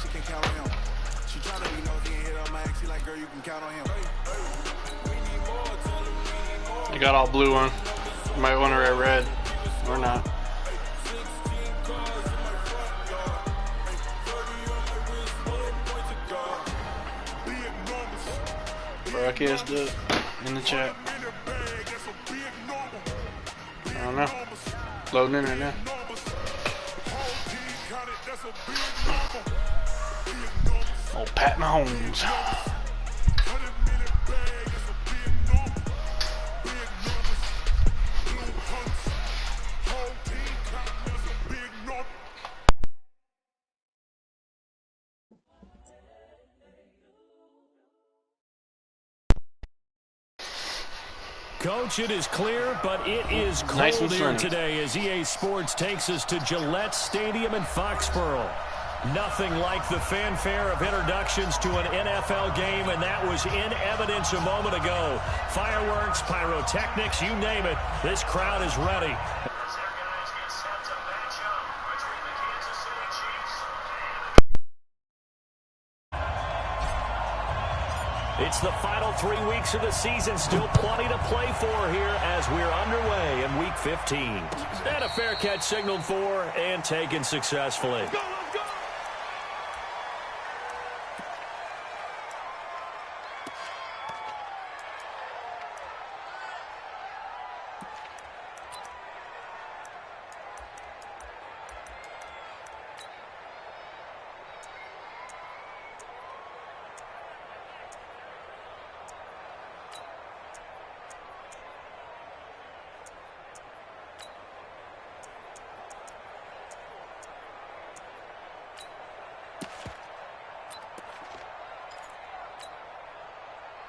she can count on him. She tryna be nosy and hit up my ex. She like, girl, you can count on him. I got all blue on. You might want to wear red or not. Broadcast it in the chat. I don't know. Loading in right now. Oh, Pat Mahomes. Coach, it is clear, but it is cold here today as EA Sports takes us to Gillette Stadium in Foxborough. Nothing like the fanfare of introductions to an NFL game, and that was in evidence a moment ago. Fireworks, pyrotechnics, you name it, this crowd is ready. It's the final 3 weeks of the season. Still plenty to play for here as we're underway in Week 15. And a fair catch signaled for and taken successfully. Let's go, let's go.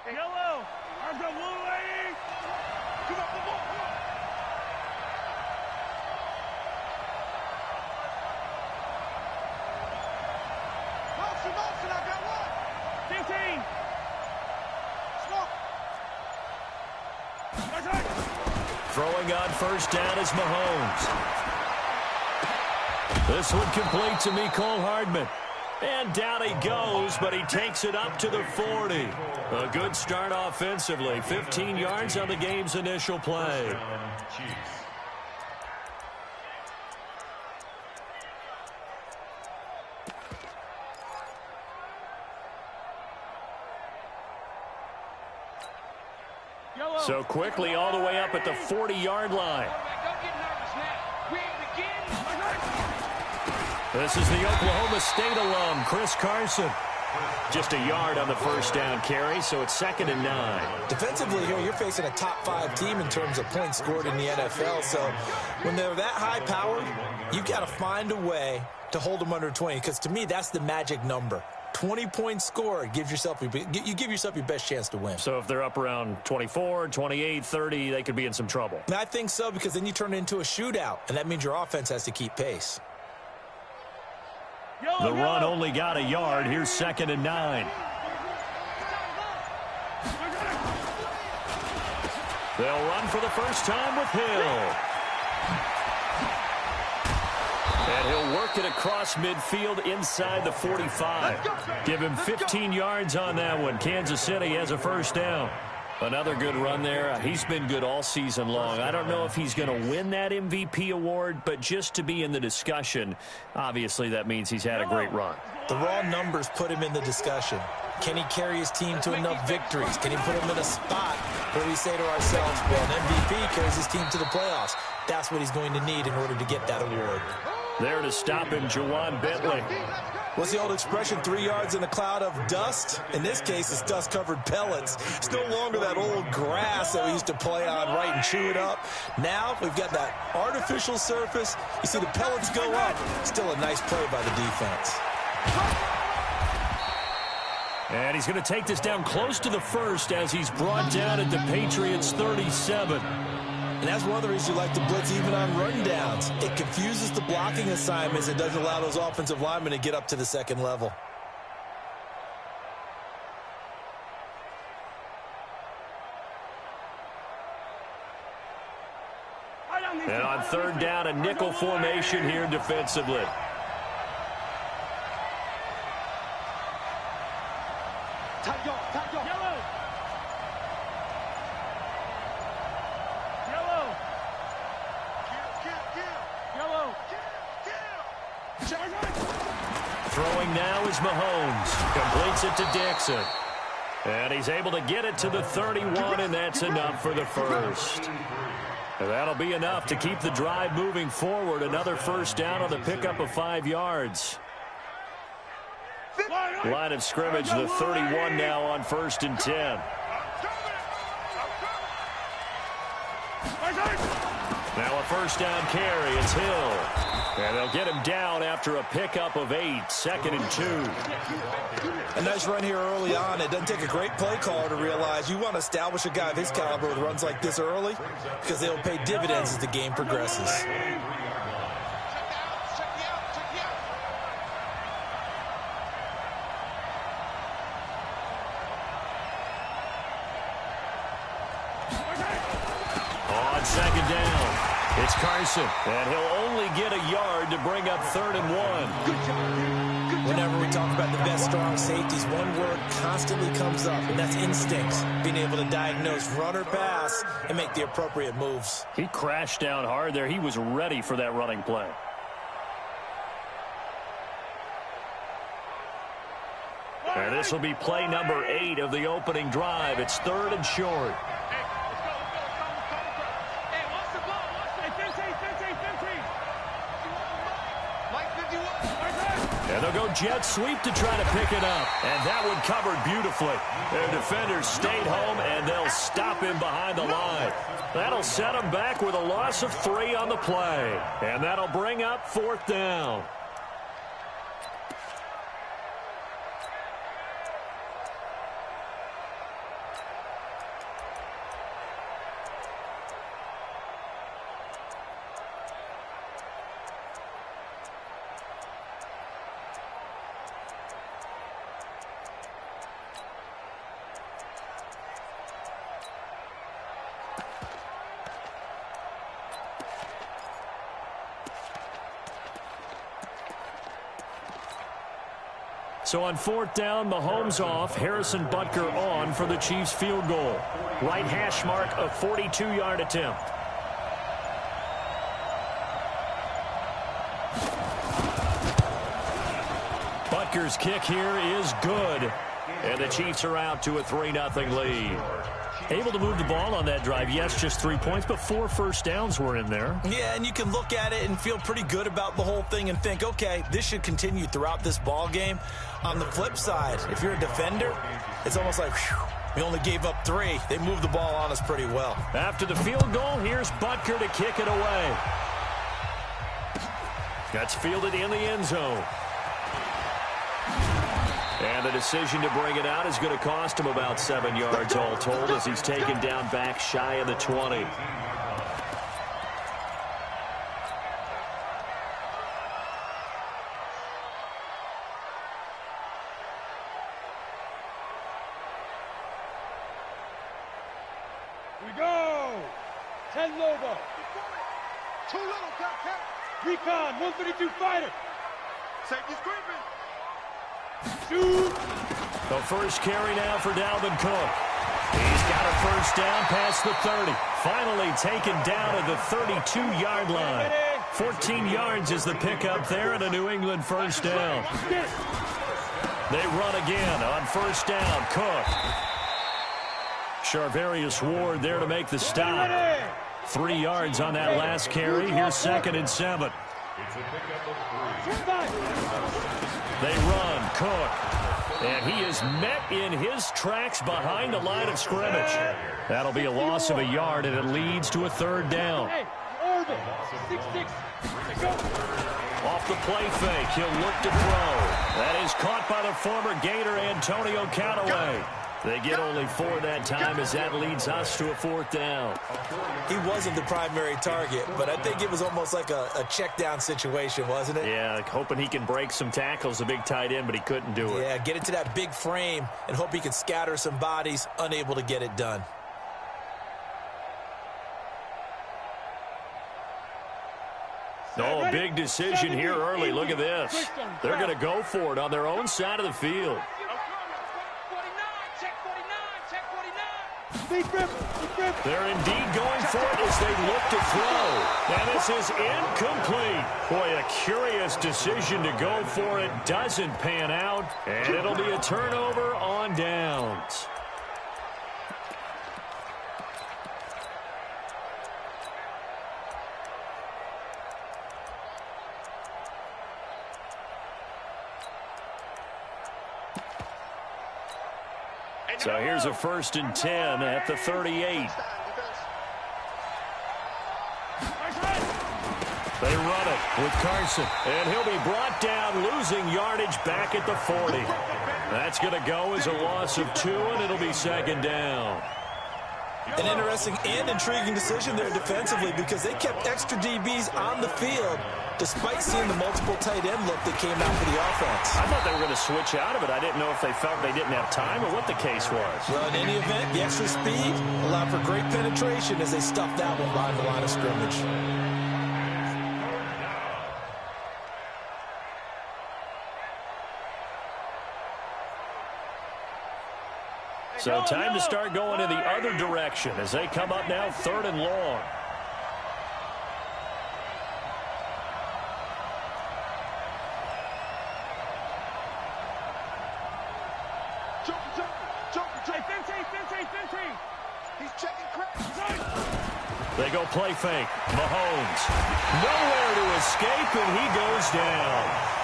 Yellow, I've got blue lady. Come on, come on, come on. Motion, I got one. 15. Smoke. That's right. Throwing on first down is Mahomes. This one complete to Mecole Hardman. And down he goes, but he takes it up to the 40. A good start offensively. 15 yards on the game's initial play. So quickly all the way up at the 40-yard line. This is the Oklahoma State alum, Chris Carson. Just a yard on the first down carry, so it's 2nd and 9. Defensively here, you're facing a top-5 team in terms of points scored in the NFL. So when they're that high-powered, you've got to find a way to hold them under 20. Because to me, that's the magic number. 20 points scored gives yourself you give yourself your best chance to win. So if they're up around 24, 28, 30, they could be in some trouble. And I think so, because then you turn it into a shootout, and that means your offense has to keep pace. The run only got a yard. Here's 2nd and 9. They'll run for the first time with Hill. And he'll work it across midfield inside the 45. Give him 15 yards on that one. Kansas City has a first down. Another good run there. He's been good all season long. I don't know if he's going to win that MVP award, but just to be in the discussion, obviously that means he's had a great run. The raw numbers put him in the discussion. Can he carry his team to enough victories? Can he put him in a spot where we say to ourselves, well, an MVP carries his team to the playoffs. That's what he's going to need in order to get that award. There to stop him, Juwan Bentley. What's the old expression, 3 yards in a cloud of dust? In this case, it's dust-covered pellets. It's no longer that old grass that we used to play on, right, and chew it up. Now we've got that artificial surface. You see the pellets go up. Still a nice play by the defense. And he's going to take this down close to the first as he's brought down at the Patriots' 37. And that's one of the reasons you like to blitz even on rundowns. It confuses the blocking assignments. It doesn't allow those offensive linemen to get up to the second level. And on 3rd down, a nickel formation here defensively. Yellow. Yellow. Yellow. Throwing now is Mahomes. Completes it to Dixon. And he's able to get it to the 31, and that's enough for the first. And that'll be enough to keep the drive moving forward. Another first down on the pickup of 5 yards. Line of scrimmage, the 31 now on 1st and 10. Now a first down carry. It's Hill. And they'll get him down after a pickup of 8. 2nd and 2. A nice run here early on. It doesn't take a great play caller to realize you want to establish a guy of his caliber with runs like this early because they'll pay dividends as the game progresses. On 2nd down, it's Carson, and he'll only get a yard to bring up 3rd and 1. Whenever we talk about the best strong safeties, one word constantly comes up, and that's instincts. Being able to diagnose run or pass and make the appropriate moves. He crashed down hard there. He was ready for that running play. And this will be play number 8 of the opening drive. It's 3rd and short. And they'll go jet sweep to try to pick it up. And that one covered beautifully. Their defenders stayed home, and they'll stop him behind the line. That'll set him back with a loss of 3 on the play. And that'll bring up 4th down. So on 4th down, Mahomes off, Harrison Butker on for the Chiefs field goal. Right hash mark, a 42-yard attempt. Butker's kick here is good. And the Chiefs are out to a 3-0 lead. Able to move the ball on that drive. Yes, just 3 points, but 4 first downs were in there. Yeah, and you can look at it and feel pretty good about the whole thing and think, okay, this should continue throughout this ball game. On the flip side, if you're a defender, it's almost like, whew, we only gave up 3. They moved the ball on us pretty well. After the field goal, here's Butker to kick it away. That's fielded in the end zone. And the decision to bring it out is going to cost him about 7 yards all told as he's taken down back shy of the 20. We go. 10 Lobo. 2 little cat. Recon, 132 fighter. Safety scraping. Shoot. The first carry now for Dalvin Cook. He's got a first down past the 30. Finally taken down at the 32-yard line. 14 yards is the pickup there and a New England first down. They run again on first down. Cook. Charvarius Ward there to make the stop. 3 yards on that last carry. Here's 2nd and 7. They run, Cook, and he is met in his tracks behind the line of scrimmage. That'll be a loss of a yard, and it leads to a 3rd down. Off the play fake, he'll look to throw. That is caught by the former Gator Antonio Callaway. They get only 4 that time as that leads us to a 4th down. He wasn't the primary target, but I think it was almost like a check down situation, wasn't it? Yeah, like hoping he can break some tackles, a big tight end, but he couldn't do it. Yeah, get into that big frame and hope he can scatter some bodies, unable to get it done. Oh, big decision here early. Look at this. They're going to go for it on their own side of the field. They're indeed going for it as they look to throw. And this is incomplete. Boy, a curious decision to go for it. Doesn't pan out. And it'll be a turnover on downs. So here's a 1st and 10 at the 38. They run it with Carson. And he'll be brought down, losing yardage back at the 40. That's going to go as a loss of 2, and it'll be 2nd down. An interesting and intriguing decision there defensively because they kept extra DBs on the field despite seeing the multiple tight end look that came out for the offense. I thought they were going to switch out of it. I didn't know if they felt they didn't have time or what the case was. Well, in any event, the extra speed allowed for great penetration as they stuffed that one behind the line of scrimmage. So time to start going in the other direction as they come up now 3rd and long. They go play fake. Mahomes. Nowhere to escape, and he goes down.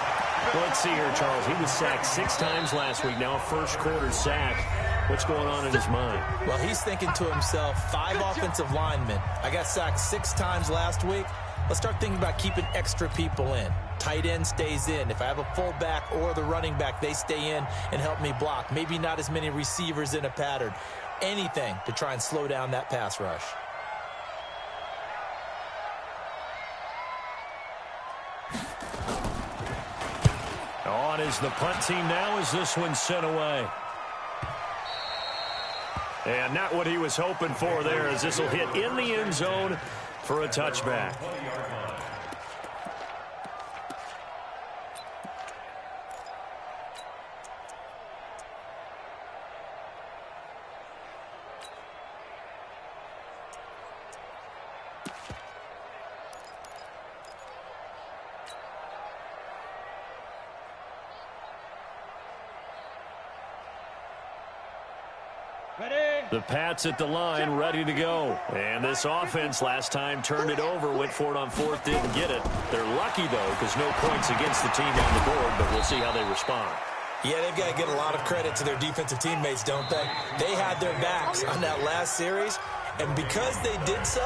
Let's see here, Charles. He was sacked 6 times last week. Now a first-quarter sack. What's going on in his mind? Well, he's thinking to himself, 5 offensive linemen. I got sacked 6 times last week. Let's start thinking about keeping extra people in. Tight end stays in. If I have a fullback or the running back, they stay in and help me block. Maybe not as many receivers in a pattern. Anything to try and slow down that pass rush. On is the punt team now as this one's sent away. And not what he was hoping for there as this will hit in the end zone for a touchback. The Pats at the line, ready to go. And this offense last time turned it over, went for it on 4th, didn't get it. They're lucky, though, because no points against the team on the board, but we'll see how they respond. Yeah, they've got to get a lot of credit to their defensive teammates, don't they? They had their backs on that last series, and because they did so,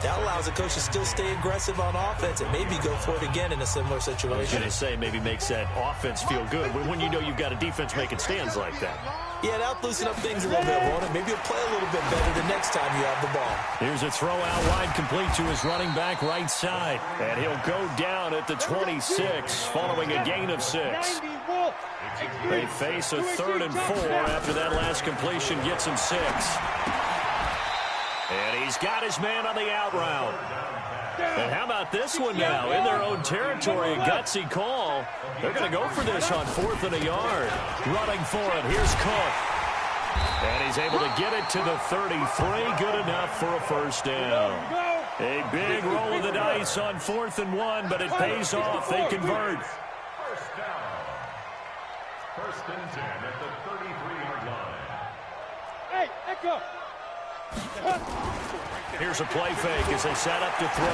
that allows the coach to still stay aggressive on offense and maybe go for it again in a similar situation. I was going to say maybe makes that offense feel good when you know you've got a defense making stands like that. Yeah, that'll loosen up things a little bit, won't it? Maybe you'll play a little bit better the next time you have the ball. Here's a throw out wide, complete to his running back right side. And he'll go down at the 26 following a gain of 6. They face a 3rd and 4 after that last completion gets him 6. And he's got his man on the out route. And how about this one now? In their own territory, a gutsy call. They're going to go for this on 4th and a yard. Running for it. Here's Cook. And he's able to get it to the 33. Good enough for a 1st down. A big roll of the dice on 4th and 1, but it pays off. They convert. 1st and 10 at the 33-yard line. Hey, Echo. Here's a play fake as they set up to throw.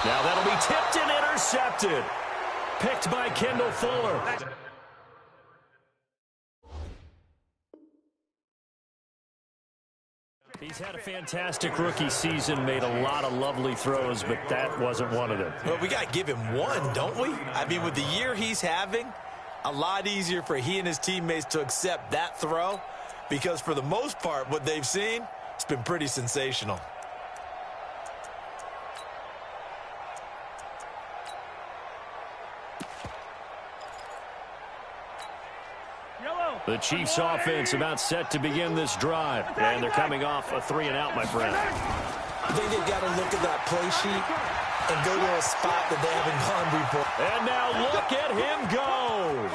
Now that'll be tipped and intercepted. Picked by Kendall Fuller. He's had a fantastic rookie season, made a lot of lovely throws, but that wasn't one of them. Well, we got to give him one, don't we? I mean, with the year he's having, a lot easier for he and his teammates to accept that throw. Because for the most part, what they've seen, it's been pretty sensational. The Chiefs offense about set to begin this drive. And they're coming off a 3-and-out, my friend. I think they've got to look at that play sheet and go to a spot that they haven't gone before. And now look at him go.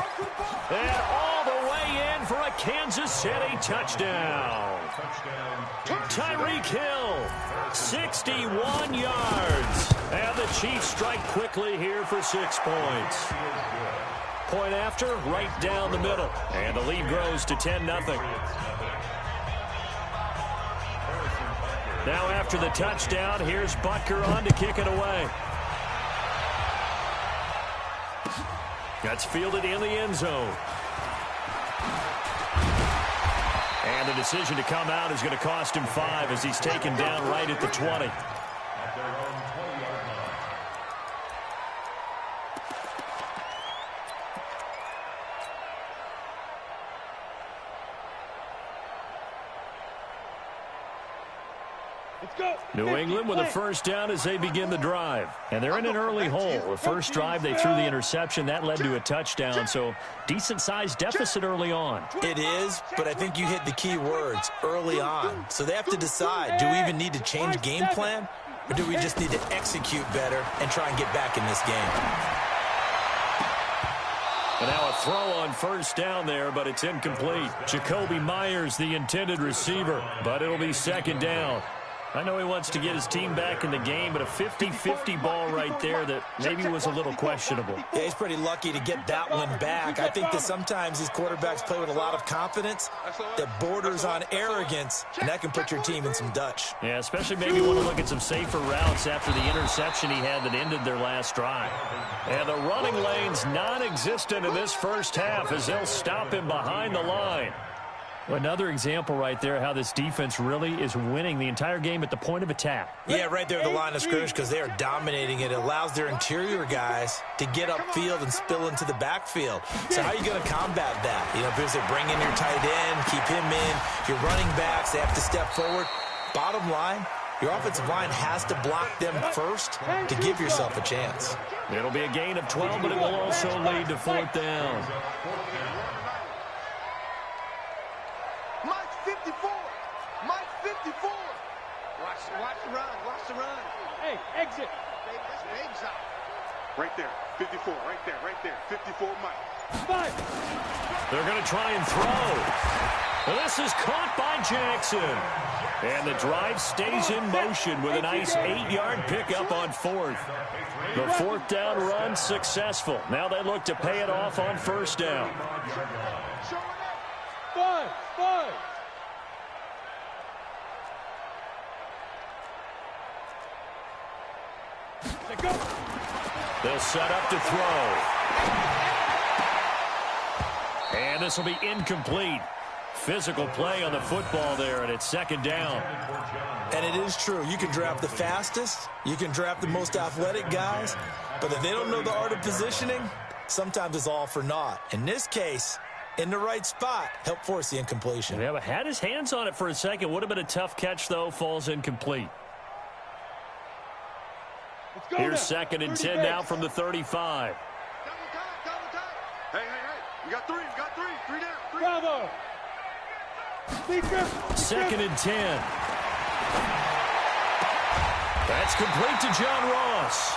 And all the way in. Kansas City touchdown. Tyreek Hill, 61 yards. And the Chiefs strike quickly here for 6 points. Point after, right down the middle. And the lead grows to 10-0. Now after the touchdown, here's Butker on to kick it away. That's fielded in the end zone. And the decision to come out is going to cost him 5 as he's taken down right at the 20. New England with a first down as they begin the drive. And they're in an early hole. The first drive, they threw the interception. That led to a touchdown. So decent-sized deficit early on. It is, but I think you hit the key words, early on. So they have to decide, do we even need to change game plan? Or do we just need to execute better and try and get back in this game? And now a throw on first down there, but it's incomplete. Jacoby Myers, the intended receiver, but it'll be second down. I know he wants to get his team back in the game, but a 50-50 ball right there that maybe was a little questionable. Yeah, he's pretty lucky to get that one back. I think that sometimes these quarterbacks play with a lot of confidence that borders on arrogance, and that can put your team in some Dutch. Yeah, especially maybe want to look at some safer routes after the interception he had that ended their last drive. And the running lane's non-existent in this first half as they'll stop him behind the line. Another example right there how this defense really is winning the entire game at the point of attack. Yeah, right there at the line of scrimmage because they are dominating it. It allows their interior guys to get upfield and spill into the backfield. So how are you going to combat that? You know, because they bring in your tight end, keep him in. Your running backs, they have to step forward. Bottom line, your offensive line has to block them first to give yourself a chance. It'll be a gain of 12, but it will also lead to 4th down. Mike 54. Mike 54. Watch the run. Watch the run. Hey, exit. That's Babe's out. Right there, 54, right there, 54, Mike. 5. They're going to try and throw. Well, this is caught by Jackson. And the drive stays in motion with a nice 8-yard pickup on 4th. The 4th down run successful. Now they look to pay it off on first down. 5. Go. They'll set up to throw. And this will be incomplete. Physical play on the football there, and it's second down. And it is true. You can draft the fastest. You can draft the most athletic guys. But if they don't know the art of positioning, sometimes it's all for naught. In this case, in the right spot, help force the incompletion. Yeah, but had his hands on it for a second. Would have been a tough catch, though. Falls incomplete. Here's second and 10 now from the 35. Double time. Hey, you got 3, 3 down, 3. Bravo. Second and 10. That's complete to John Ross.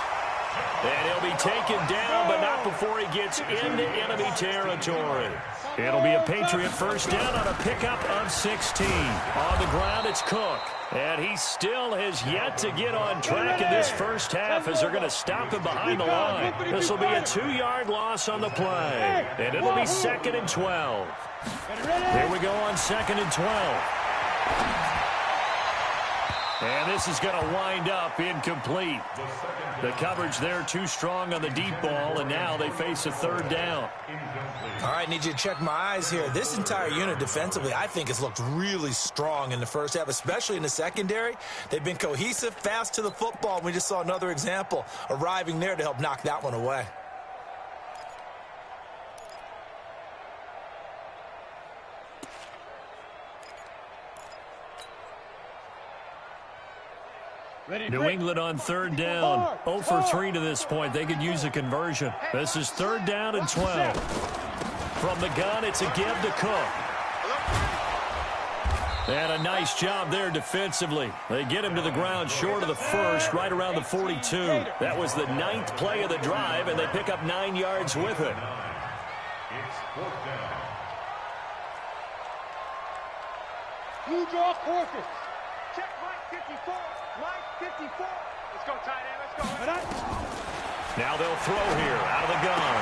And he'll be taken down, but not before he gets into enemy territory. It'll be a Patriot first down on a pickup of 16. On the ground, it's Cook. And he still has yet to get on track in this first half as they're going to stop him behind the line. This will be a 2-yard loss on the play. And it'll be second and 12. Here we go on second and 12. And this is going to wind up incomplete. The coverage there too strong on the deep ball, and now they face a third down. All right, need you to check my eyes here. This entire unit defensively, I think, has looked really strong in the first half, especially in the secondary. They've been cohesive, fast to the football, and we just saw another example arriving there to help knock that one away. New England on third down. 0 for 3 to this point. They could use a conversion. This is third down and 12. From the gun, it's a give to Cook. And a nice job there defensively. They get him to the ground short of the first, right around the 42. That was the 9th play of the drive, and they pick up 9 yards with it. You draw quarter. Check Mike 54. Mike 54. Let's go, tight end. Let's go. Now they'll throw here out of the gun.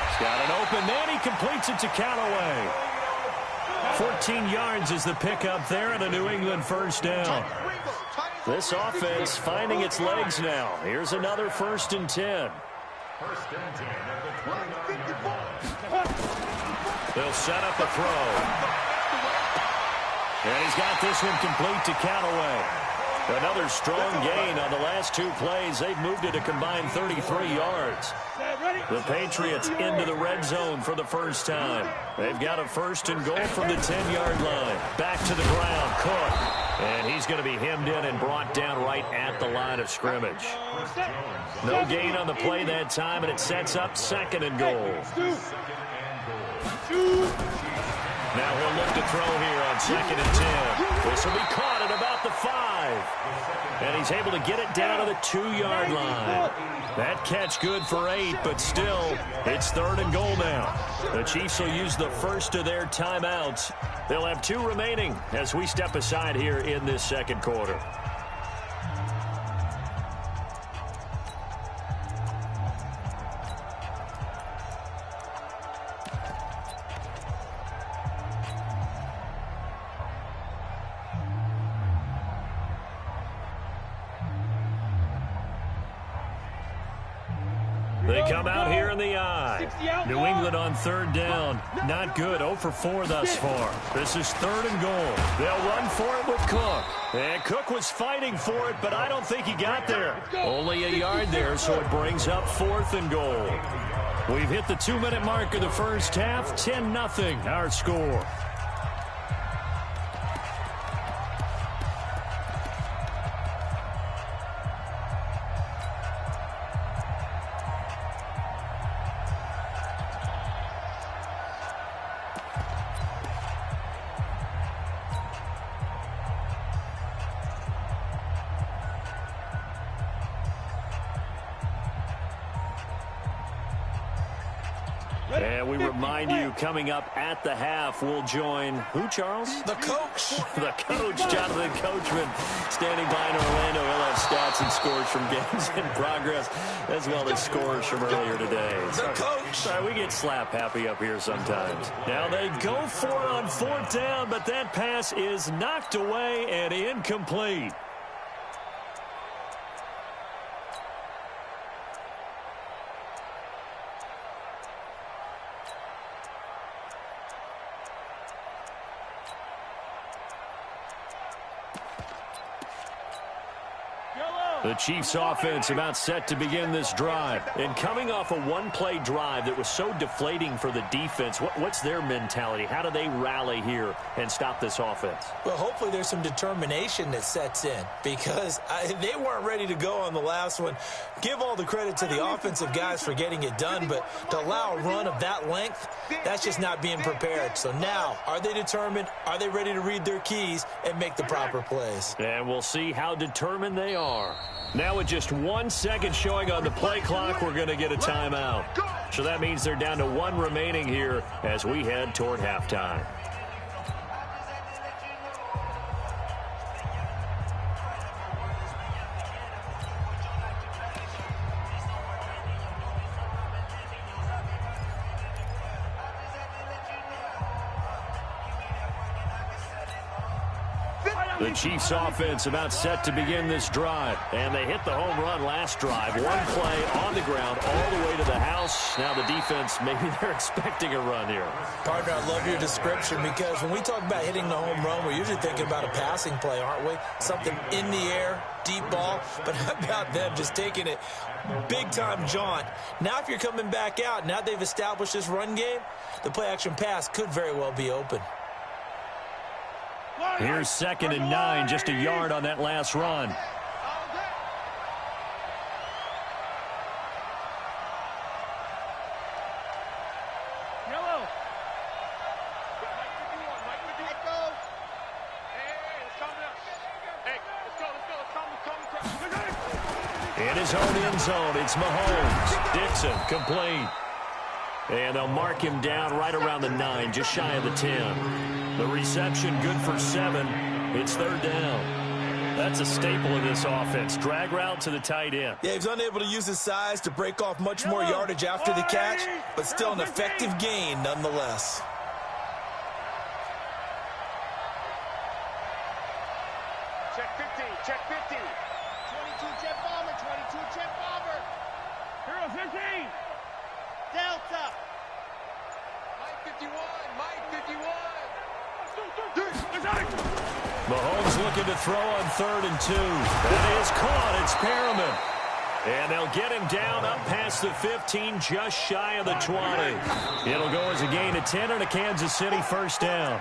He's got an open man. He completes it to Callaway. 14 yards is the pickup there and a New England first down. This offense finding its legs now. Here's another 1st and 10. First and 10 at the 29-yard line. They'll set up a throw. And he's got this one complete to Callaway. Another strong gain on the last 2 plays. They've moved it a combined 33 yards. The Patriots into the red zone for the first time. They've got a 1st and goal from the 10-yard line. Back to the ground, Cook. And he's going to be hemmed in and brought down right at the line of scrimmage. No gain on the play that time, and it sets up 2nd and goal. Now he'll look to throw here on 2nd and 10. This will be caught at about the 5. And he's able to get it down to the 2-yard line. That catch good for 8, but still, it's 3rd and goal now. The Chiefs will use the first of their timeouts. They'll have 2 remaining as we step aside here in this 2nd quarter. They come out here in the eye. New England on 3rd down. Not good. 0 for 4 thus far. This is 3rd and goal. They'll run for it with Cook. And Cook was fighting for it, but I don't think he got there. Only a yard there, so it brings up 4th and goal. We've hit the 2-minute mark of the first half. 10-0 our score. And we remind you, coming up at the half, we'll join who, Charles? The coach. The coach, Jonathan Coachman, standing by in Orlando. He'll have stats and scores from games in progress, as well as scores from earlier today. The coach. Sorry, we get slap happy up here sometimes. Now they go for it on 4th down, but that pass is knocked away and incomplete. The Chiefs offense about set to begin this drive. And coming off a 1-play drive that was so deflating for the defense, what's their mentality? How do they rally here and stop this offense? Well, hopefully there's some determination that sets in because they weren't ready to go on the last one. Give all the credit to the offensive guys for getting it done, but to allow a run of that length, that's just not being prepared. So now, are they determined? Are they ready to read their keys and make the proper plays? And we'll see how determined they are. Now with just 1 second showing on the play clock, we're going to get a timeout. So that means they're down to 1 remaining here as we head toward halftime. The Chiefs offense about set to begin this drive. And they hit the home run last drive. 1 play on the ground all the way to the house. Now the defense, maybe they're expecting a run here. Partner, I love your description because when we talk about hitting the home run, we're usually thinking about a passing play, aren't we? Something in the air, deep ball. But how about them just taking it big-time jaunt? Now if you're coming back out, now they've established this run game, the play-action pass could very well be open. Here's 2nd and 9, just a yard on that last run. Yellow. In his own end zone, it's Mahomes. Dixon, complete. And they'll mark him down right around the 9, just shy of the 10. The reception good for 7. It's third down. That's a staple of this offense. Drag route to the tight end. Yeah, he's unable to use his size to break off much more yardage after the catch, but still an effective gain nonetheless. Check 50, check 50. 22 jet bomber, 22 jet bomber. Hero 15. Delta. Mike 51, Mike 51. Mahomes looking to throw on 3rd and 2. That is caught. It's Perriman. And they'll get him down up past the 15, just shy of the 20. It'll go as a gain of 10 and a Kansas City first down.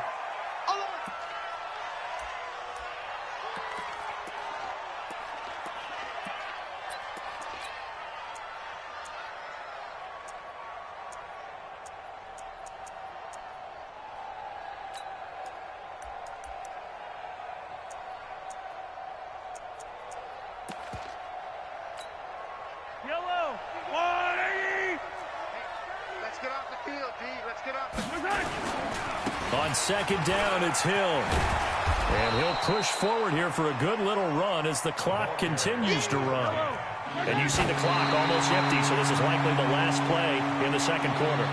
Yellow, 180. Let's get off the field, D. Let's get off the field. On second down, it's Hill. And he'll push forward here for a good little run as the clock continues to run. And you see the clock almost empty, so this is likely the last play in the second quarter.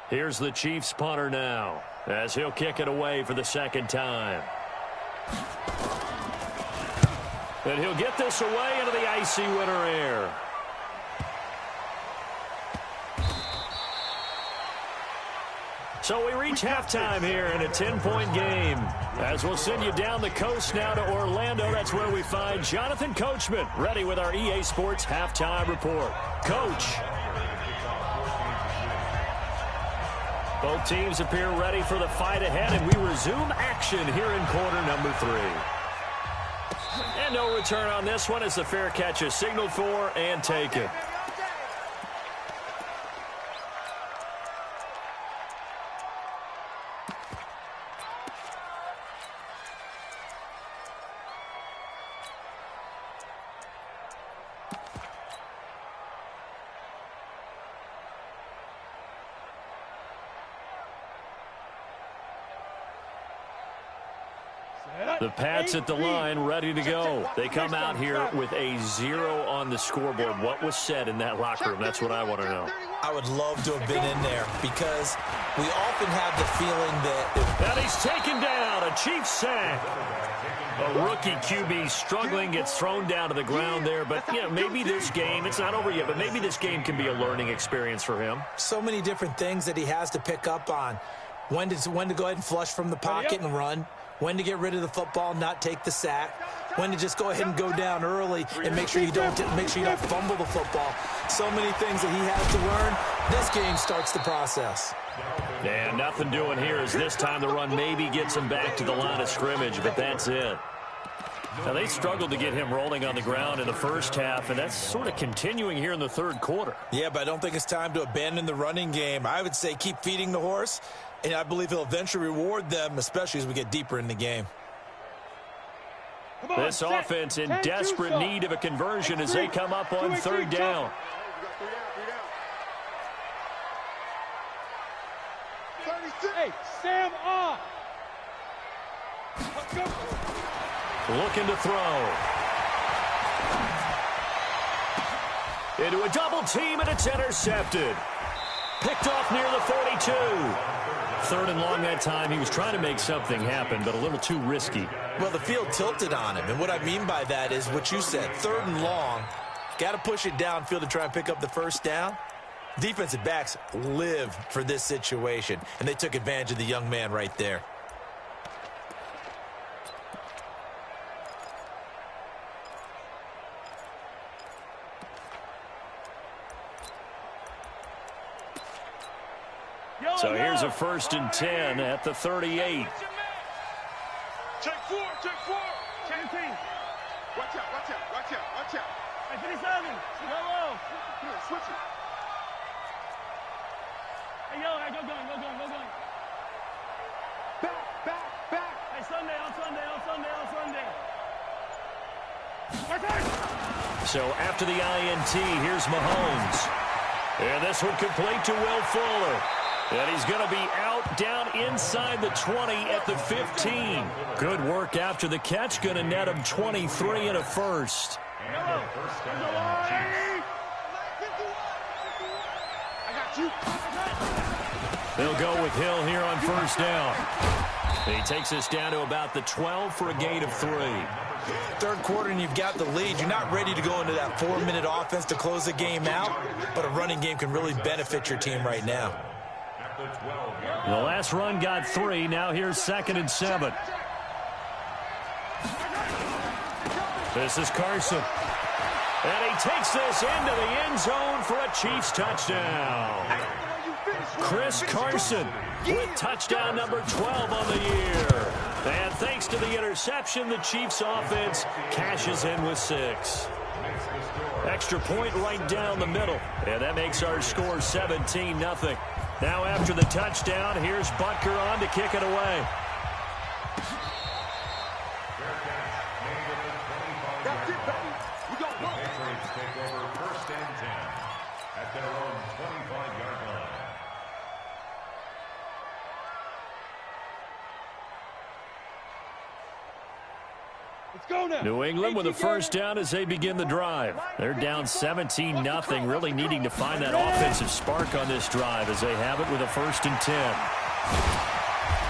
Here's the Chiefs punter now, as he'll kick it away for the second time. And he'll get this away into the icy winter air. So we reach halftime here in a 10-point game. As we'll send you down the coast now to Orlando, that's where we find Jonathan Coachman, ready with our EA Sports halftime report. Coach. Both teams appear ready for the fight ahead, and we resume action here in quarter number 3. And no return on this one as the fair catch is signaled for and taken. The Pats at the line, ready to go. They come out here with a 0 on the scoreboard. What was said in that locker room? That's what I want to know. I would love to have been in there because we often have the feeling that... And he's taken down. A Chiefs sack. A rookie QB struggling, gets thrown down to the ground there. But, you know, maybe this game, it's not over yet, but maybe this game can be a learning experience for him. So many different things that he has to pick up on. When to go ahead and flush from the pocket and run. When to get rid of the football, not take the sack. When to just go ahead and go down early and make sure you don't fumble the football. So many things that he has to learn. This game starts the process. And nothing doing here as this time the run maybe gets him back to the line of scrimmage, but that's it. Now, they struggled to get him rolling on the ground in the first half, and that's sort of continuing here in the third quarter. Yeah, but I don't think it's time to abandon the running game. I would say keep feeding the horse, and I believe he'll eventually reward them, especially as we get deeper in the game. This offense in desperate need of a conversion as they come up on third down. Hey, Sam off. Looking to throw. Into a double team, and it's intercepted. Picked off near the 42. Third and long that time. He was trying to make something happen, but a little too risky. Well, the field tilted on him, and what I mean by that is what you said. Third and long, got to push it downfield to try and pick up the first down. Defensive backs live for this situation, and they took advantage of the young man right there. So here's a 1st and 10 at the 38. Check 4, check 4. Check 10. Watch out, watch out, watch out, watch out. Hey, 57. Yellow. Here, switch it. Hey, yellow, go going, go going, go going. Back, back, back. Hey, Sunday, on Sunday, on Sunday, on Sunday. So after the INT, here's Mahomes. And this one complete to Will Fuller. And he's going to be out down inside the 20 at the 15. Good work after the catch. Going to net him 23 and a first. They'll go with Hill here on first down. He takes us down to about the 12 for a gain of 3. Third quarter and you've got the lead. You're not ready to go into that 4-minute offense to close the game out, but a running game can really benefit your team right now. The last run got 3. Now here's 2nd and 7. This is Carson. And he takes this into the end zone for a Chiefs touchdown. Chris Carson with touchdown number 12 on the year. And thanks to the interception, the Chiefs offense cashes in with 6. Extra point right down the middle. And that makes our score 17-0. Now after the touchdown, here's Butker on to kick it away. That's it, baby. We got one. The Patriots take over 1st and 10 at their own 25-yard line. Let's go now. New England with a first down as they begin the drive. They're down 17-0, really needing to find that offensive spark on this drive as they have it with a 1st and 10.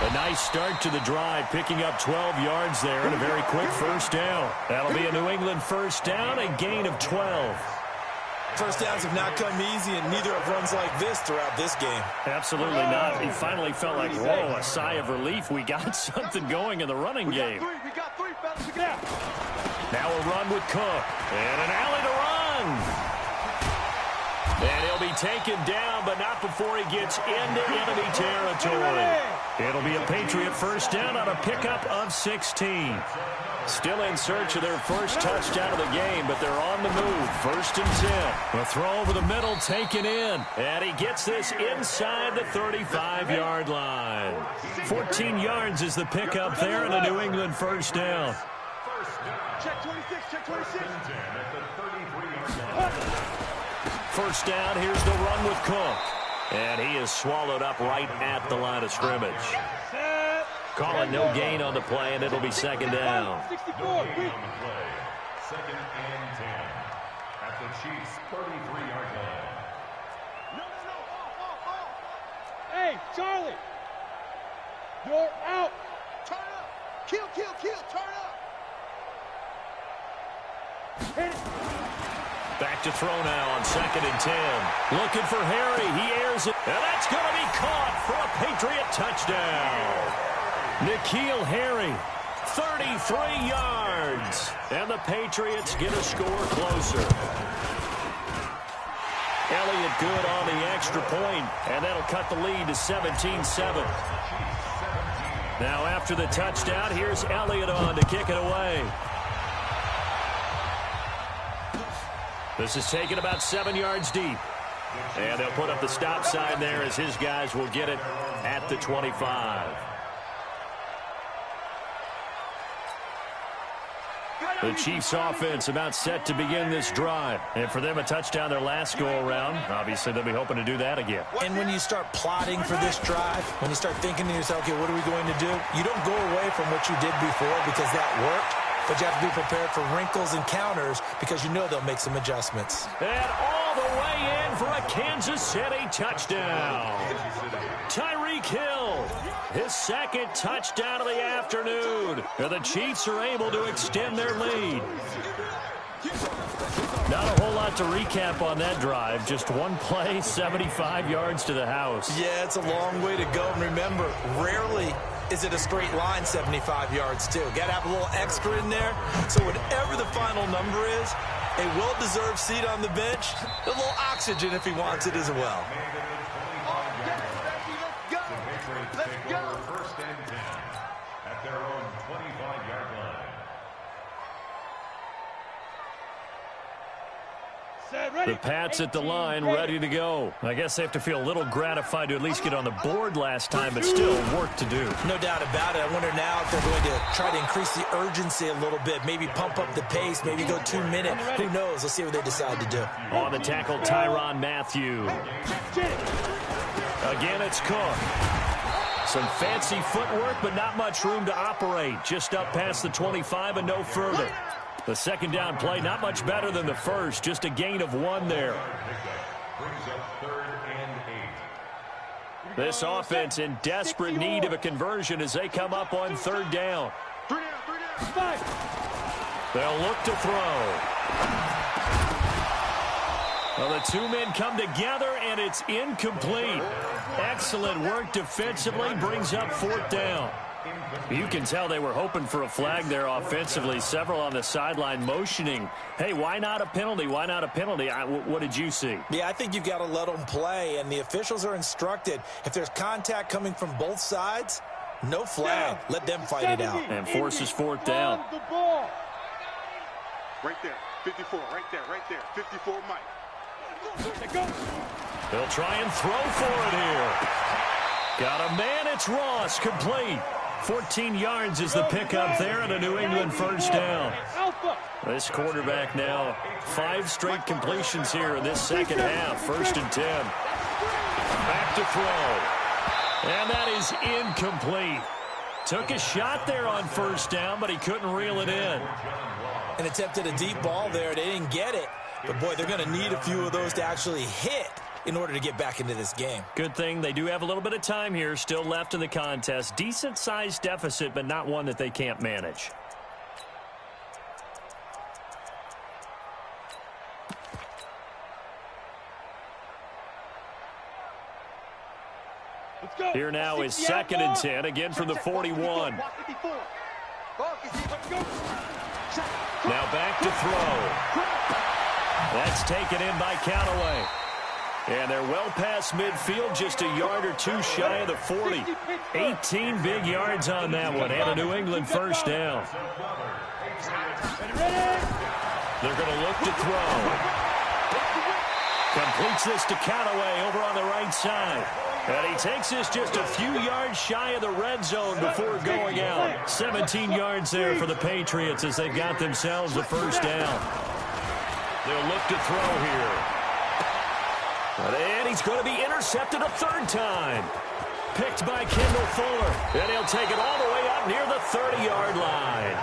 A nice start to the drive, picking up 12 yards there and a very quick first down. That'll be a New England first down, a gain of 12. First downs have not come easy, and neither have runs like this throughout this game. Absolutely not. He finally felt like, whoa, a sigh of relief. We got something going in the running game. We got three, fellas. Look out. Now a run with Cook. And an alley to run. And he'll be taken down, but not before he gets into enemy territory. It'll be a Patriot first down on a pickup of 16. Still in search of their first touchdown of the game, but they're on the move. 1st and 10. A throw over the middle, taken in. And he gets this inside the 35-yard line. 14 yards is the pickup there, and a New England first down. Check 26, check 26. First down, here's the run with Cook. And he is swallowed up right at the line of scrimmage. Calling no gain on the play, and it'll be 2nd down. 64, 2nd and 10 at the Chiefs' 33-yard line. No. Hey, Charlie. You're out. Turn up. Kill. Turn up. Hit it. Back to throw now on 2nd and 10. Looking for Harry. He airs it. And that's going to be caught for a Patriot touchdown. N'Keal Harry, 33 yards. And the Patriots get a score closer. Elliott good on the extra point, and that'll cut the lead to 17-7. Now after the touchdown, here's Elliott on to kick it away. This is taken about 7 yards deep. And they'll put up the stop sign there as his guys will get it at the 25. The Chiefs offense about set to begin this drive. And for them, a touchdown their last go-around. Obviously, they'll be hoping to do that again. And when you start plotting for this drive, when you start thinking to yourself, okay, what are we going to do? You don't go away from what you did before because that worked. But you have to be prepared for wrinkles and counters because you know they'll make some adjustments. And all the way in for a Kansas City touchdown. Tyreek Hill, his 2nd touchdown of the afternoon. And the Chiefs are able to extend their lead. Not a whole lot to recap on that drive. Just one play, 75 yards to the house. Yeah, it's a long way to go. And remember, rarely is it a straight line 75 yards, too. Got to have a little extra in there. So whatever the final number is, a well-deserved seat on the bench, a little oxygen if he wants it as well. Let's go. 1st and 10 at their own 25-yard line. The Pats at the line, ready to go. I guess they have to feel a little gratified to at least get on the board last time, but still work to do. No doubt about it. I wonder now if they're going to try to increase the urgency a little bit, maybe pump up the pace, maybe go 2 minutes. Who knows? Let's see what they decide to do. On the tackle, Tyrann Mathieu. Again, it's Cook. Some fancy footwork, but not much room to operate. Just up past the 25 and no further. The second down play, not much better than the first. Just a gain of 1 there. This offense in desperate need of a conversion as they come up on 3rd down. They'll look to throw. Well, the 2 men come together, and it's incomplete. Excellent work defensively, brings up 4th down. You can tell they were hoping for a flag there offensively. Several on the sideline motioning, hey, why not a penalty? Why not a penalty? What did you see? Yeah, I think you've got to let them play, and the officials are instructed. If there's contact coming from both sides, no flag. Let them fight it out. And forces 4th down. Right there, 54, right there, 54, Mike. They'll try and throw for it here. Got a man, it's Ross, complete. 14 yards is the pickup there and a New England 1st down. This quarterback now 5 straight completions here in this second half. 1st and 10. Back to throw. And that is incomplete. Took a shot there on 1st down, but he couldn't reel it in. And attempted a deep ball there. They didn't get it. But, boy, they're going to need a few of those to actually hit in order to get back into this game. Good thing they do have a little bit of time here still left in the contest. Decent-sized deficit, but not one that they can't manage. Here now is 2nd and 10, again from the 41. Now back to throw. That's taken in by Callaway. And they're well past midfield, just a yard or 2 shy of the 40. 18 big yards on that one, and a New England 1st down. They're going to look to throw. Completes this to Callaway over on the right side. And he takes this just a few yards shy of the red zone before going out. 17 yards there for the Patriots as they've got themselves a 1st down. They'll look to throw here. And he's going to be intercepted a 3rd time. Picked by Kendall Fuller. And he'll take it all the way up near the 30-yard line.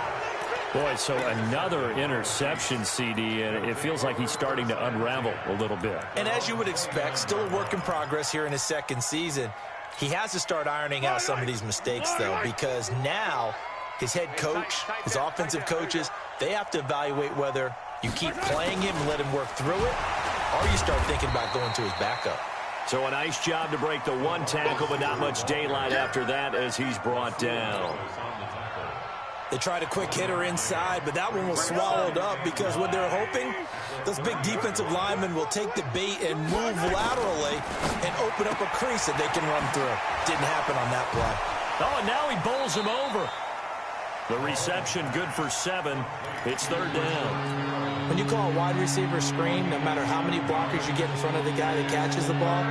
Boy, so another interception, CD, and it feels like he's starting to unravel a little bit. And as you would expect, still a work in progress here in his 2nd season. He has to start ironing out some of these mistakes, though, because now his head coach, his offensive coaches, they have to evaluate whether you keep playing him and let him work through it, or you start thinking about going to his backup. So a nice job to break the 1 tackle, but not much daylight after that as he's brought down. They tried a quick hitter inside, but that one was swallowed up because what they're hoping, those big defensive linemen will take the bait and move laterally and open up a crease that they can run through. Didn't happen on that play. Oh, and now he bowls him over. The reception good for 7. It's 3rd down. When you call a wide receiver screen, no matter how many blockers you get in front of the guy that catches the ball,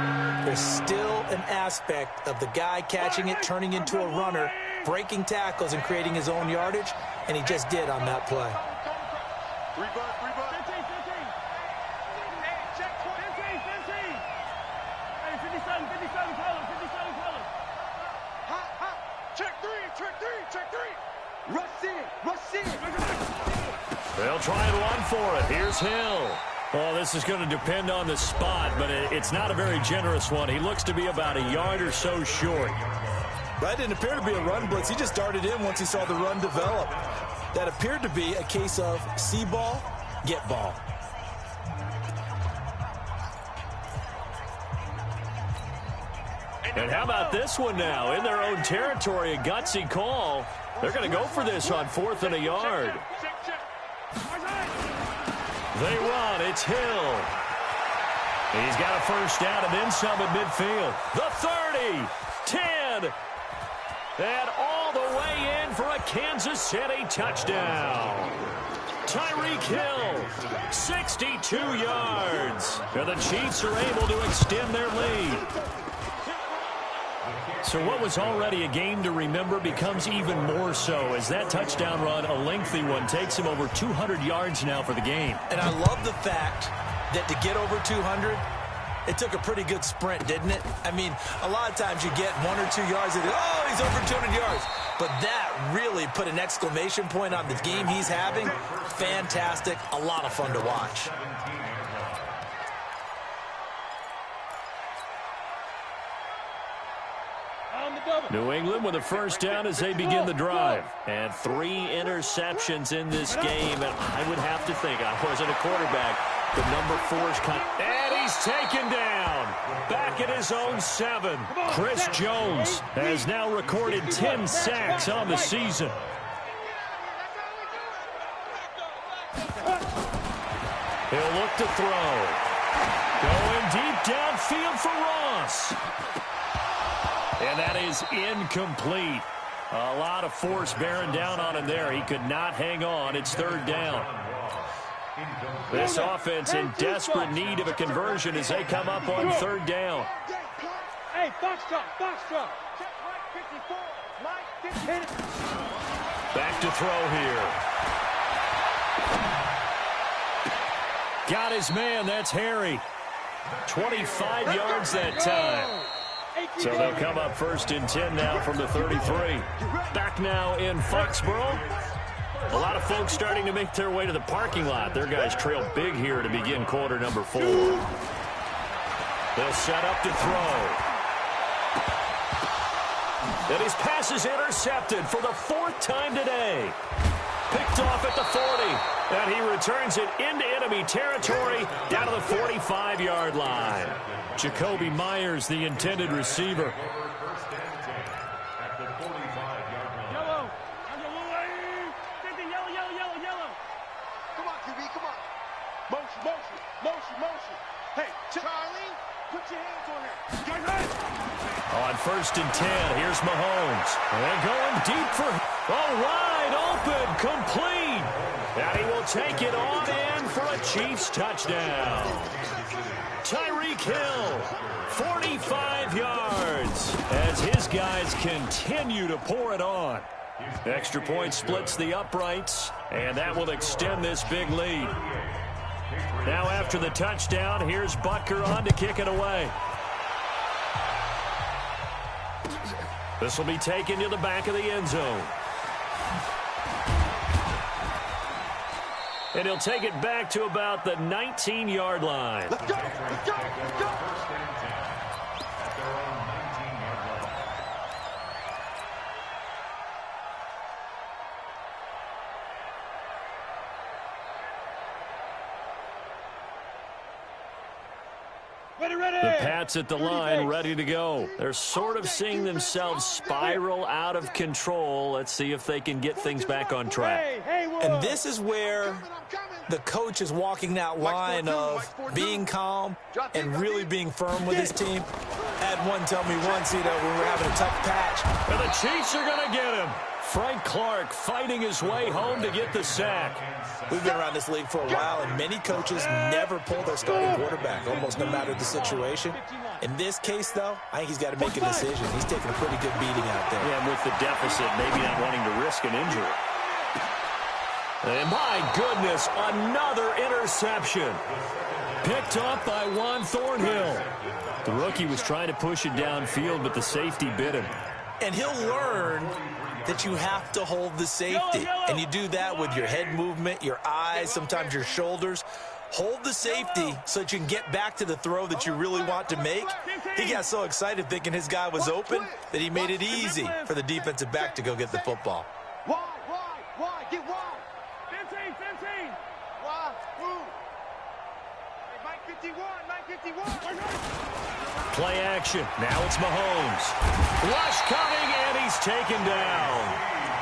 there's still an aspect of the guy catching it, turning into a runner, breaking tackles and creating his own yardage, and he just did on that play. They'll try and run for it. Here's Hill. Well, this is going to depend on the spot, but it's not a very generous one. He looks to be about a yard or so short. That didn't appear to be a run blitz. He just darted in once he saw the run develop. That appeared to be a case of see ball, get ball. And how about this one now? In their own territory, a gutsy call. They're going to go for this on 4th and a yard. They run. It's Hill. He's got a 1st down and then some at midfield. The 30, 10, and all the way in for a Kansas City touchdown. Tyreek Hill, 62 yards. And the Chiefs are able to extend their lead. So what was already a game to remember becomes even more so as that touchdown run, a lengthy one, takes him over 200 yards now for the game. And I love the fact that to get over 200, it took a pretty good sprint, didn't it? I mean, a lot of times you get 1 or 2 yards and, oh, he's over 200 yards. But that really put an exclamation point on the game he's having. Fantastic. A lot of fun to watch. New England with a first down as they begin the drive. And 3 interceptions in this game. And I would have to think, I wasn't a quarterback, but number 4's kind of... And he's taken down. Back at his own 7. Chris Jones has now recorded 10 sacks on the season. He'll look to throw. Going deep downfield for Ross. And that is incomplete. A lot of force bearing down on him there. He could not hang on. It's 3rd down. This offense in desperate need of a conversion as they come up on 3rd down. Hey, box drop. Back to throw here. Got his man. That's Harry. 25 yards that time. So they'll come up 1st and 10 now from the 33. Back now in Foxborough. A lot of folks starting to make their way to the parking lot. Their guys trail big here to begin quarter number 4. They'll set up to throw. And his pass is intercepted for the 4th time today. Picked off at the 40. And he returns it into enemy territory down to the 45-yard line. Jacoby Myers, the intended receiver. Yellow. Come on, QB, come on. Motion. Hey, Charlie, put your hands on her. On 1st and 10, here's Mahomes. And going deep for... Oh, wide open, complete. And he will take it on in for a Chiefs touchdown. Tyreek Hill, 45 yards, as his guys continue to pour it on. Extra point splits the uprights, and that will extend this big lead. Now after the touchdown, here's Butker on to kick it away. This will be taken to the back of the end zone. And he'll take it back to about the 19-yard line. Let's go. The Pats at the line, ready to go. They're sort of seeing themselves spiral out of control. Let's see if they can get things back on track. And this is where the coach is walking that line of being calm and really being firm with his team. Had one tell me once, when we're having a tough patch. And the Chiefs are going to get him. Frank Clark fighting his way home to get the sack. We've been around this league for a while, and many coaches never pull their starting quarterback, almost no matter the situation. In this case, though, I think he's got to make a decision. He's taking a pretty good beating out there. Yeah, and with the deficit, maybe not wanting to risk an injury. And my goodness, another interception. Picked off by Juan Thornhill. The rookie was trying to push it downfield, but the safety bit him. And he'll learn that you have to hold the safety. And you do that with your head movement, your eyes, sometimes your shoulders. Hold the safety so that you can get back to the throw that you really want to make. He got so excited thinking his guy was open that he made it easy for the defensive back to go get the football. Wide, get wide. 15. Wide, move. Hey, Mike 51. Play action. Now it's Mahomes. Rush coming, and he's taken down.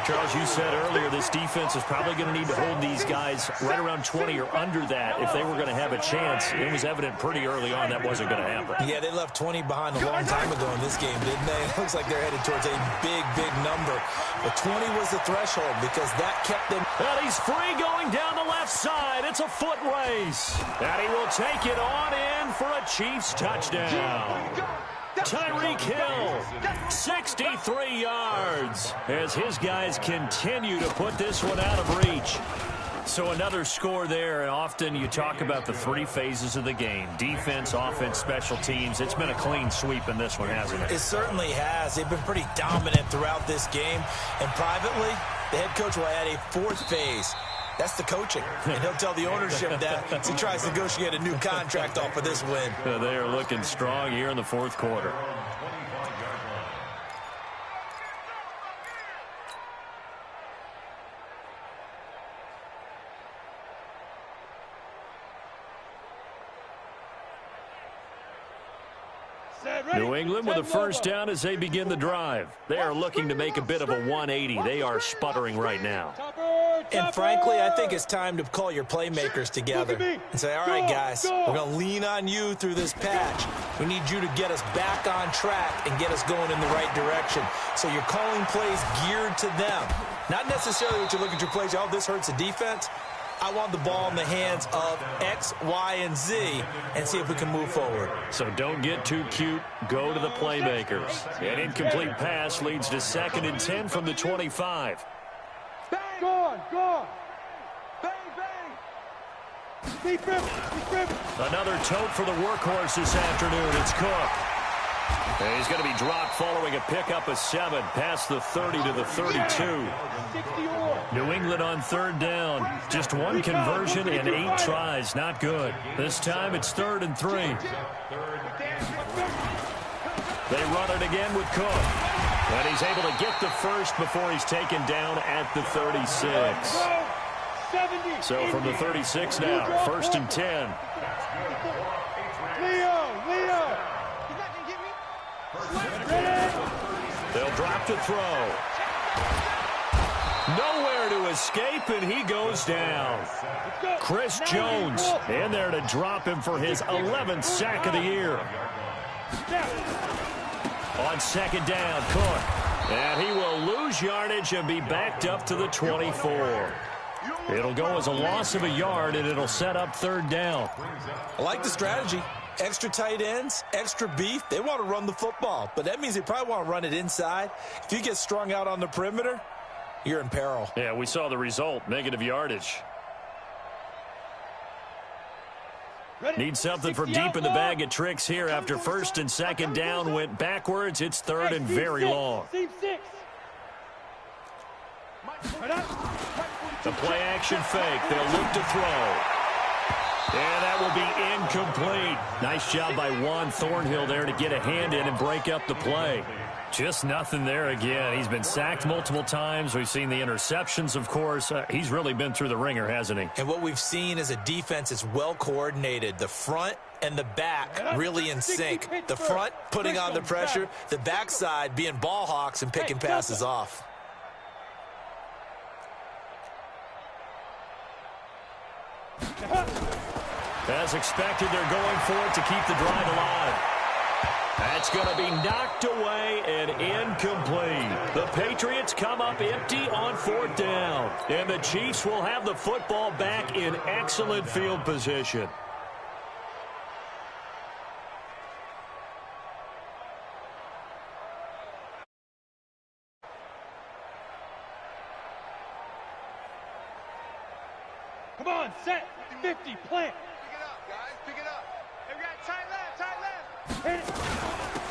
Charles, you said earlier this defense is probably going to need to hold these guys right around 20 or under that if they were going to have a chance. It was evident pretty early on that wasn't going to happen. Yeah, they left 20 behind a long time ago in this game, didn't they? It looks like they're headed towards a big, big number. But 20 was the threshold because that kept them. And he's free going down the left side. It's a foot race. And he will take it on in for a Chiefs touchdown. Tyreek Hill, 63 yards, as his guys continue to put this one out of reach. So another score there, and often you talk about the three phases of the game: defense, offense, special teams. It's been a clean sweep in this one, hasn't it? It certainly has. They've been pretty dominant throughout this game. And privately, the head coach will add a fourth phase. That's the coaching. And he'll tell the ownership that as he tries to negotiate a new contract off of this win. They are looking strong here in the fourth quarter. New England with a first down as they begin the drive. They are looking to make a bit of a 180. They are sputtering right now. And frankly, I think it's time to call your playmakers together and say, all right, guys, we're going to lean on you through this patch. We need you to get us back on track and get us going in the right direction. So you're calling plays geared to them. Not necessarily what you look at your plays, oh, this hurts the defense. I want the ball in the hands of X, Y, and Z and see if we can move forward. So don't get too cute. Go to the playmakers. An incomplete pass leads to 2nd and 10 from the 25. Bang! Go on, go on. Bang, bang. Deep rip. Another tote for the workhorse this afternoon. It's Cook. And he's going to be dropped following a pickup of 7 past the 30 to the 32. New England on 3rd down. Just one conversion and 8 tries. Not good. This time it's 3rd and 3. They run it again with Cook. And he's able to get the first before he's taken down at the 36. So from the 36 now, 1st and 10. Leo. They'll drop to throw. Nowhere to escape, and he goes down. Chris Jones in there to drop him for his 11th sack of the year. On 2nd down, Cook. And he will lose yardage and be backed up to the 24. It'll go as a loss of a yard, and it'll set up 3rd down. I like the strategy. Extra tight ends, extra beef. They want to run the football, but that means they probably want to run it inside. If you get strung out on the perimeter, you're in peril. Yeah, we saw the result, negative yardage. Need something from deep in the bag of tricks here after 1st and 2nd down went backwards. It's 3rd and very long. The play action fake. They'll look to throw. And that will be incomplete. Nice job by Juan Thornhill there to get a hand in and break up the play. Just nothing there again. He's been sacked multiple times. We've seen the interceptions, of course. He's really been through the ringer, hasn't he? And what we've seen is a defense that's well coordinated. The front and the back really in sync. The front putting on the pressure. The backside being ball hawks and picking passes off. As expected, they're going for it to keep the drive alive. That's going to be knocked away and incomplete. The Patriots come up empty on 4th down. And the Chiefs will have the football back in excellent field position. Come on, set. 50, plant. Pick it up, guys. Pick it up. Hey, we got tight left. Hit it.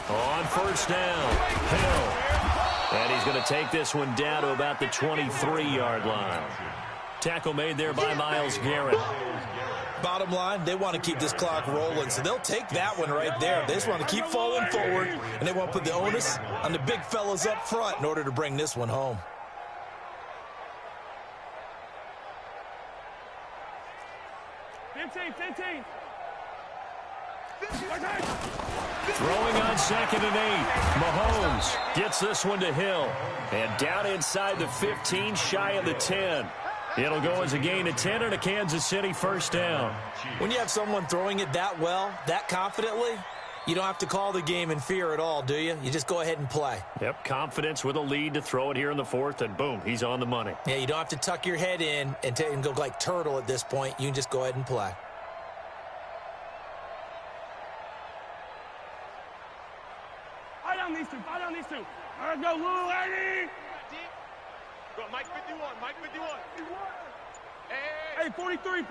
On 1st down, Hill. And he's going to take this one down to about the 23-yard line. Tackle made there by Myles Garrett. Bottom line, they want to keep this clock rolling, so they'll take that one right there. They just want to keep falling forward, and they want to put the onus on the big fellas up front in order to bring this one home. Throwing on 2nd and 8. Mahomes gets this one to Hill. And down inside the 15, shy of the 10. It'll go as a gain of 10 and a Kansas City first down. When you have someone throwing it that well, that confidently, you don't have to call the game in fear at all, do you? You just go ahead and play. Yep, confidence with a lead to throw it here in the 4th, and boom, he's on the money. Yeah, you don't have to tuck your head in and go like turtle at this point. You can just go ahead and play. Fight on these two. All right, go, Lou, Eddie. Go, Mike 51, Mike 51. Hey, 43,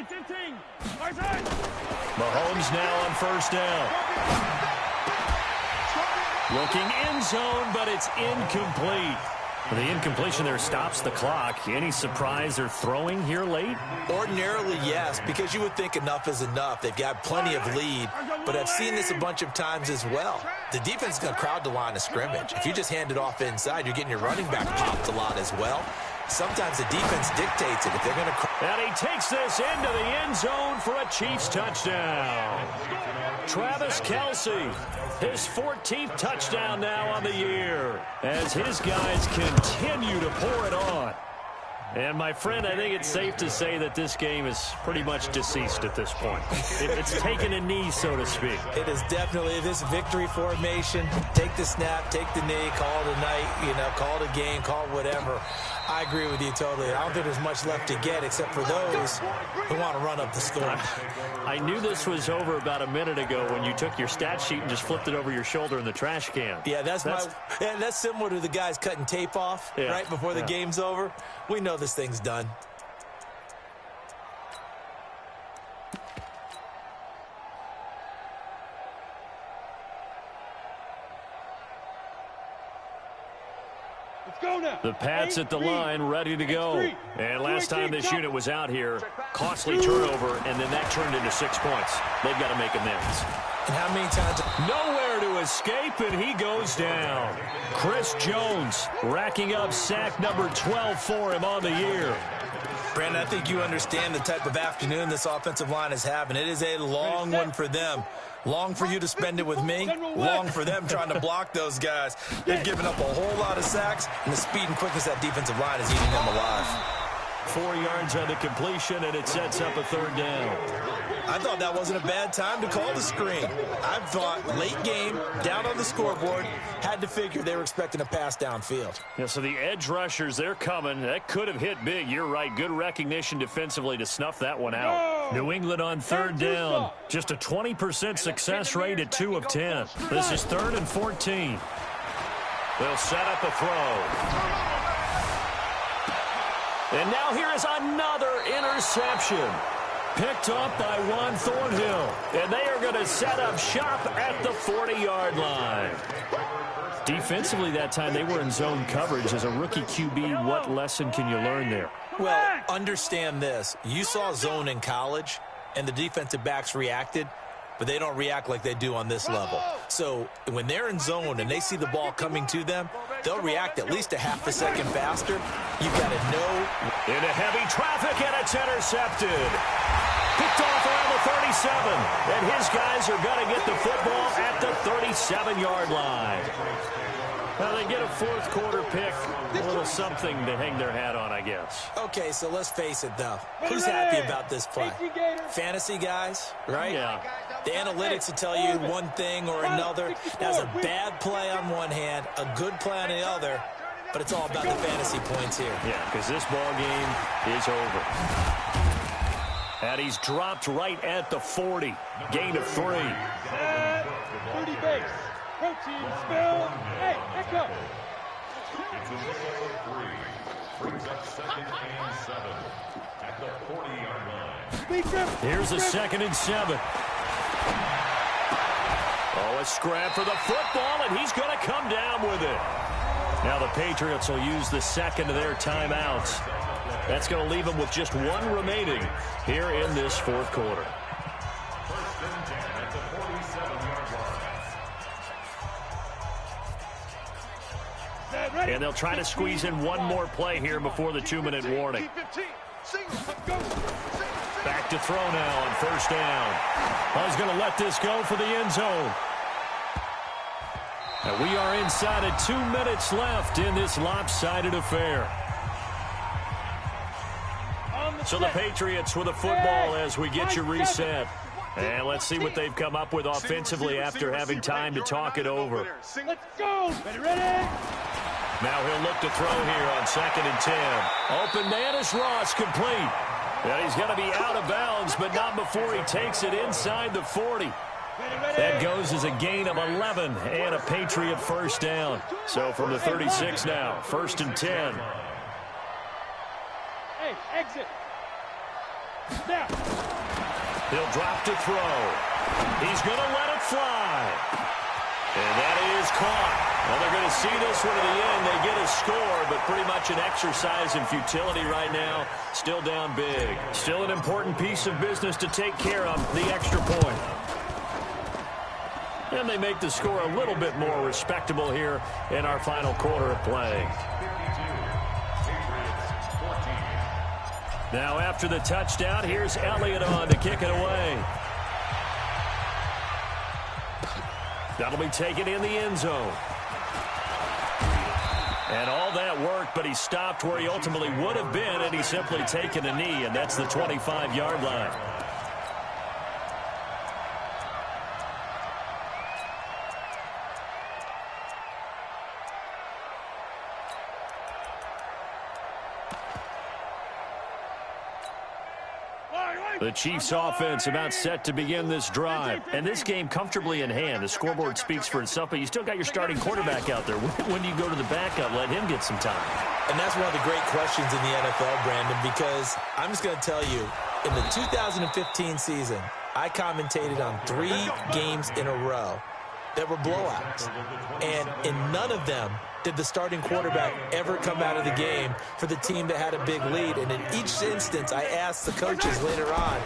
15. Right side. Mahomes now on first down. Looking end zone, but it's incomplete. The incompletion there stops the clock. Any surprise they're throwing here late? Ordinarily, yes, because you would think enough is enough. They've got plenty of lead, but I've seen this a bunch of times as well. The defense is going to crowd the line of scrimmage. If you just hand it off inside, you're getting your running back popped a lot as well. Sometimes the defense dictates it. If they're going to... And he takes this into the end zone for a Chiefs touchdown. Travis Kelce, his 14th touchdown now on the year, as his guys continue to pour it on. And, my friend, I think it's safe to say that this game is pretty much deceased at this point. It's taken a knee, so to speak. It is definitely this victory formation. Take the snap, take the knee, call it a night, call it a game, call it whatever. I agree with you totally. I don't think there's much left to get except for those who want to run up the score. I knew this was over about a minute ago when you took your stat sheet and just flipped it over your shoulder in the trash can. Yeah, that's similar to the guys cutting tape off right before the game's over. We know this thing's done. The Pats at the line, ready to go. And last time this unit was out here, costly turnover, and then that turned into 6 points. They've got to make amends. And how many times? Nowhere to escape, and he goes down. Chris Jones racking up sack number 12 for him on the year. Brandon, I think you understand the type of afternoon this offensive line is having. It is a long one for them. Long for you to spend it with me. Long for them trying to block those guys. They've given up a whole lot of sacks, and the speed and quickness of that defensive line is eating them alive. 4 yards on the completion, and it sets up a third down. I thought that wasn't a bad time to call the screen. I thought late game, down on the scoreboard, had to figure they were expecting a pass downfield. Yeah, so the edge rushers, they're coming. That could have hit big. You're right. Good recognition defensively to snuff that one out. New England on third down. Just a 20% success rate at 2 of 10. This is 3rd and 14. They'll set up a throw. And now here is another interception. Picked up by Juan Thornhill. And they are going to set up shop at the 40-yard line. Defensively that time, they were in zone coverage. As a rookie QB, what lesson can you learn there? Well, understand this. You saw zone in college, and the defensive backs reacted, but they don't react like they do on this level. So when they're in zone and they see the ball coming to them, they'll react at least a half a second faster. You've got to know. Into heavy traffic, and it's intercepted. Picked off around the 37. And his guys are going to get the football at the 37-yard line. Well, they get a fourth quarter pick. A little something to hang their hat on, I guess. Okay, so let's face it, though. Who's happy about this play? Fantasy guys, right? Yeah. The analytics will tell you one thing or another. That's a bad play on one hand, a good play on the other, but it's all about the fantasy points here. Yeah, because this ball game is over. And he's dropped right at the 40. Gain of 3. 30 base. Protein spill. Hey, let's go. Brings up 2nd and 7 at the 40-yard line. Here's a 2nd and 7. Oh, a scrap for the football, and he's going to come down with it. Now the Patriots will use the second of their timeouts. That's going to leave them with just 1 remaining here in this fourth quarter. 1st and 10 at the 47-yard line. And they'll try to squeeze in one more play here before the 2-minute warning. Back to throw now on first down. He's going to let this go for the end zone. And we are inside of 2 minutes left in this lopsided affair. So the Patriots with the football as we get you reset. And let's see what they've come up with offensively after having time to talk it over. Let's go. Ready? Now he'll look to throw here on 2nd and 10. Open man is Ross, complete. And he's going to be out of bounds, but not before he takes it inside the 40. That goes as a gain of 11 and a Patriot first down. So from the 36 now, 1st and 10. Hey, exit. Now. He'll drop to throw. He's going to let it fly. And that is caught. Well, they're going to see this one to the end. They get a score, but pretty much an exercise in futility right now. Still down big. Still an important piece of business to take care of, the extra point. And they make the score a little bit more respectable here in our final quarter of play. Now after the touchdown, here's Elliott on to kick it away. That'll be taken in the end zone. And all that worked, but he stopped where he ultimately would have been, and he's simply taken a knee, and that's the 25-yard line. The Chiefs offense about set to begin this drive. And this game comfortably in hand. The scoreboard speaks for itself, but you still got your starting quarterback out there. When do you go to the backup? Let him get some time. And that's one of the great questions in the NFL, Brandon, because I'm just going to tell you, in the 2015 season, I commentated on 3 games in a row that were blowouts. And in none of them did the starting quarterback ever come out of the game for the team that had a big lead. And in each instance, I asked the coaches later on,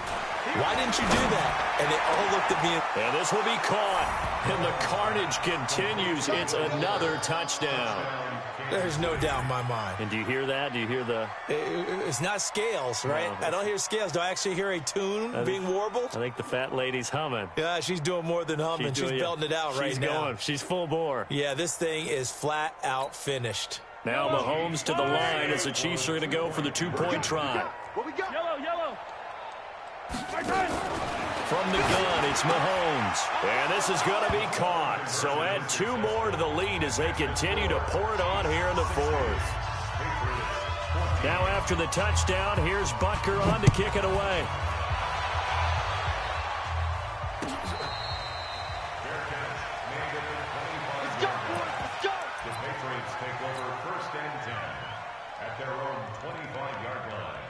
why didn't you do that? And they all looked at me. And this will be caught. And the carnage continues. It's another touchdown. There's no doubt in my mind. And do you hear that? Do you hear the... It's not scales, right? No, I don't hear scales. Do I actually hear a tune being warbled? I think the fat lady's humming. Yeah, she's doing more than humming. She's belting it out right now. She's going. She's full bore. Yeah, this thing is flat out finished. Now Mahomes to the line as the Chiefs are going to go for the 2-point try. What we got? Yellow. From the gun, it's Mahomes. And this is going to be caught. So add 2 more to the lead as they continue to pour it on here in the 4th. Now after the touchdown, here's Butker on to kick it away. Let's go. The Patriots take over 1st and 10 at their own 25-yard line.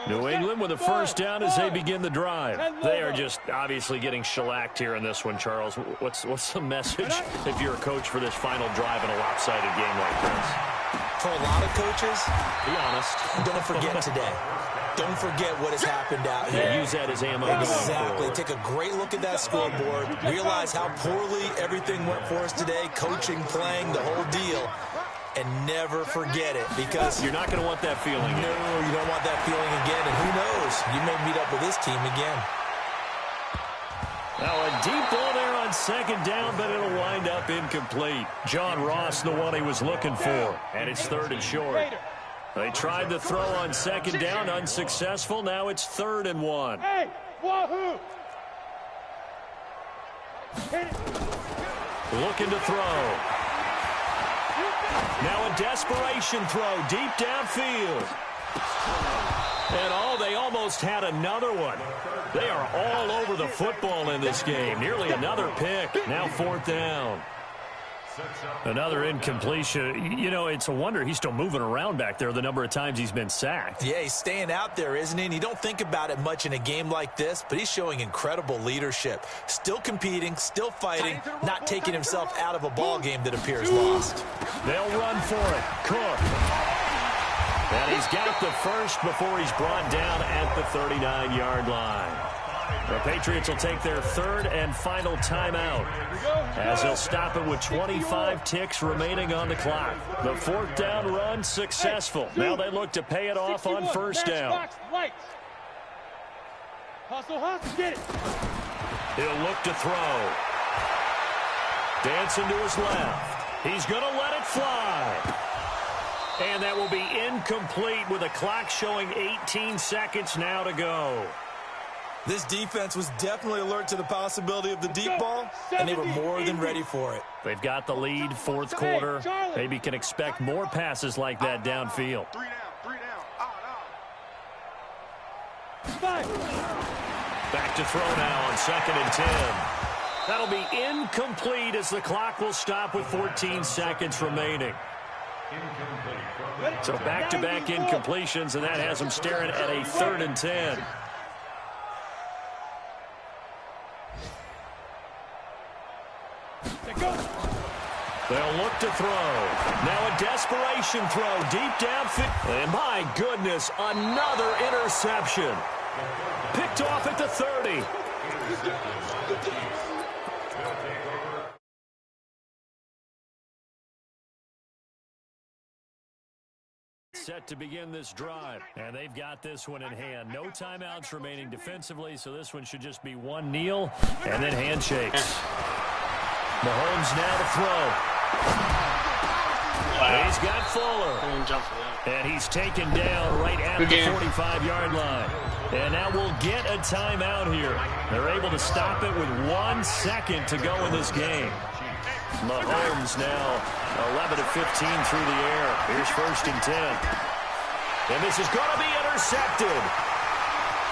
New England with a first down as they begin the drive. They are just obviously getting shellacked here in this one, Charles. What's the message if you're a coach for this final drive in a lopsided game like this? For a lot of coaches, be honest, don't forget today. Don't forget what has happened out here. Yeah, use that as ammo. Exactly. Take a great look at that scoreboard. Realize how poorly everything went for us today. Coaching, playing, the whole deal. And never forget it, because you're not going to want that feeling. No, you don't want that feeling again. And who knows? You may meet up with this team again. Now a deep ball there on 2nd down, but it'll wind up incomplete. John Ross, the one he was looking for. And it's 3rd and short. They tried to throw on 2nd down, unsuccessful. Now it's 3rd and 1. Hey, wahoo! Looking to throw. Now a desperation throw deep downfield. And they almost had another one. They are all over the football in this game. Nearly another pick. Now 4th down. Another incompletion. You know, it's a wonder he's still moving around back there the number of times he's been sacked. Yeah, he's staying out there, isn't he? And you don't think about it much in a game like this, but he's showing incredible leadership. Still competing, still fighting, not taking himself out of a ball game that appears lost. They'll run for it. Cook. And he's got the first before he's brought down at the 39-yard line. The Patriots will take their third and final timeout as they'll stop it with 25 ticks remaining on the clock. The fourth down run successful. Now they look to pay it off on first down. Hustle, get it. He'll look to throw. Dancing to his left. He's going to let it fly. And that will be incomplete with a clock showing 18 seconds now to go. This defense was definitely alert to the possibility of the deep ball, and they were more than ready for it. They've got the lead, fourth quarter. Maybe can expect more passes like that downfield. 3 down. Back to throw now on 2nd and 10. That'll be incomplete as the clock will stop with 14 seconds remaining. So back-to-back incompletions, and that has them staring at a 3rd and 10. They'll look to throw. Now a desperation throw deep downfield. And my goodness, another interception. Picked off at the 30. Set to begin this drive. And they've got this one in hand. No timeouts remaining defensively, so this one should just be one kneel and then handshakes. Mahomes now to throw. Wow. He's got Fuller. Jump for that. And he's taken down right at the 45-yard line. And now we'll get a timeout here. They're able to stop it with 1 second to go in this game. Mahomes now 11 of 15 through the air. Here's 1st and 10. And this is going to be intercepted.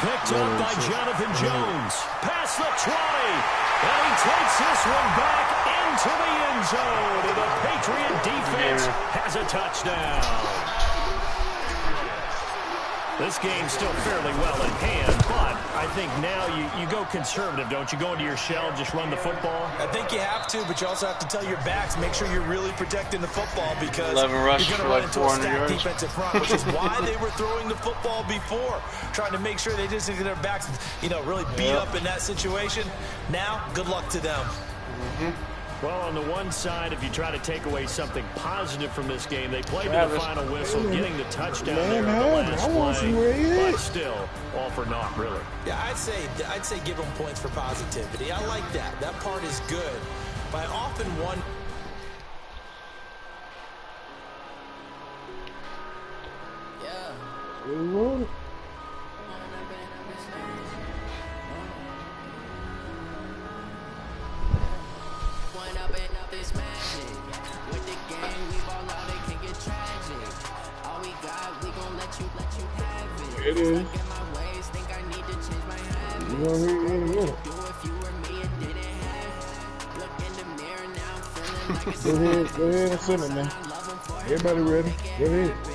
Picked up by Jonathan Jones. Past the 20. And he takes this one back into the end zone. And the Patriot defense has a touchdown. This game's still fairly well in hand, but I think now you go conservative, don't you? Go into your shell, just run the football? I think you have to, but you also have to tell your backs, make sure you're really protecting the football because 11 rushes you're for going to run like into a 400 stacked yards. defensive front, which is why they were throwing the football before, trying to make sure they just get their backs, really beat up in that situation. Now, good luck to them. Well, on the one side, if you try to take away something positive from this game, they played to the final whistle, getting the touchdown there on the last play, but still, all for naught, really. Yeah, I'd say give them points for positivity. I like that. That part is good. But I often wonder. Yeah. It is. You gonna hear it in a minute. Go ahead and send it, man. Everybody ready? Go ahead.